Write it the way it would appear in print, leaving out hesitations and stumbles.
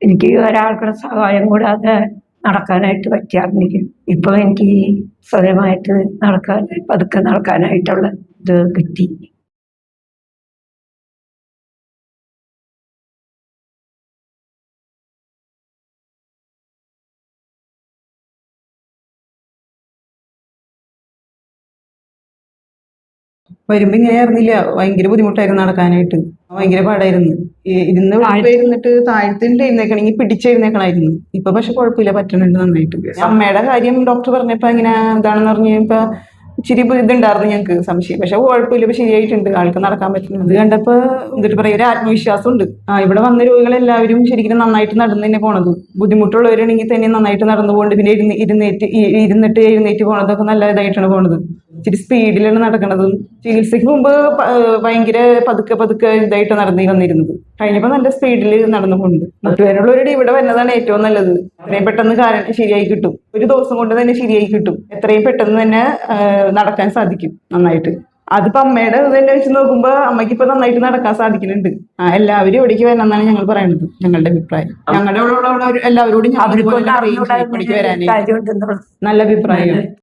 എനിക്ക് ഒരാൾക്കുടെ സഹായം കൂടാതെ നടക്കാനായിട്ട് പറ്റാറില്ല. ഇപ്പൊ എനിക്ക് സ്വയമായിട്ട് പതുക്കെ നടക്കാനായിട്ടുള്ള ഇത് കിട്ടി. വരുമ്പോ ഇങ്ങനെ ആയിരുന്നില്ല, ഭയങ്കര ബുദ്ധിമുട്ടായിരുന്നു നടക്കാനായിട്ട്, ഭയങ്കര പാടായിരുന്നു. ഇരുന്നിട്ട് താഴ്ത്തിട്ട് എഴുന്നേക്കണെങ്കിൽ പിടിച്ചെഴുന്നേക്കണായിരുന്നു. ഇപ്പൊ പക്ഷെ കുഴപ്പമില്ല, പറ്റണുണ്ട് നന്നായിട്ട്. അമ്മയുടെ കാര്യം ഡോക്ടർ പറഞ്ഞപ്പോ ഇങ്ങനെ ഇതാണെന്ന് പറഞ്ഞപ്പോ ഇച്ചിരി ഇതുണ്ടായിരുന്നു ഞങ്ങൾക്ക് സംശയം. പക്ഷെ കുഴപ്പമില്ല, ഇപ്പൊ ശരിയായിട്ടുണ്ട്, ആൾക്ക് നടക്കാൻ പറ്റുന്നത് കണ്ടപ്പോ എന്നിട്ട് പറയാം ഒരു ആത്മവിശ്വാസം ഉണ്ട്. ഇവിടെ വന്ന രോഗികളെല്ലാവരും ശരിക്കും നന്നായിട്ട് നടന്നു തന്നെ പോണത്. ബുദ്ധിമുട്ടുള്ളവരാണെങ്കിൽ തന്നെ നന്നായിട്ട് നടന്നു പോകണ്ട്. പിന്നെ ഇരുന്നിട്ട് എഴുന്നേറ്റ് പോണതൊക്കെ നല്ല ഇതായിട്ടാണ് പോണത്. ഇച്ചിരി സ്പീഡിലാണ് നടക്കണതും. ചികിത്സയ്ക്ക് മുമ്പ് ഭയങ്കര പതുക്കെ ഇതായിട്ട് നടന്നു വന്നിരുന്നത്. കഴിഞ്ഞപ്പോ നല്ല സ്പീഡിൽ നടന്നു പോകുന്നുണ്ട്. മുട്ടുവേദനയുള്ളവരുടെ ഇവിടെ വരുന്നതാണ് ഏറ്റവും നല്ലത്. എത്രയും പെട്ടെന്ന് ശരിയായി കിട്ടും. ഒരു ദിവസം കൊണ്ട് തന്നെ ശരിയായി കിട്ടും. എത്രയും പെട്ടെന്ന് തന്നെ നടക്കാൻ സാധിക്കും നന്നായിട്ട്. അതിപ്പോ അമ്മയുടെ തന്നെ വെച്ച് നോക്കുമ്പോ അമ്മയ്ക്ക് ഇപ്പൊ നന്നായിട്ട് നടക്കാൻ സാധിക്കുന്നുണ്ട്. എല്ലാവരും ഇവിടേക്ക് വരണം എന്നാണ് ഞങ്ങൾ പറയുന്നത്, ഞങ്ങളുടെ അഭിപ്രായം. ഞങ്ങളുടെ ഇവിടെ ഉള്ള എല്ലാവരോടും ഇവിടേക്ക് വരാനായിട്ട് നല്ല അഭിപ്രായമാണ്.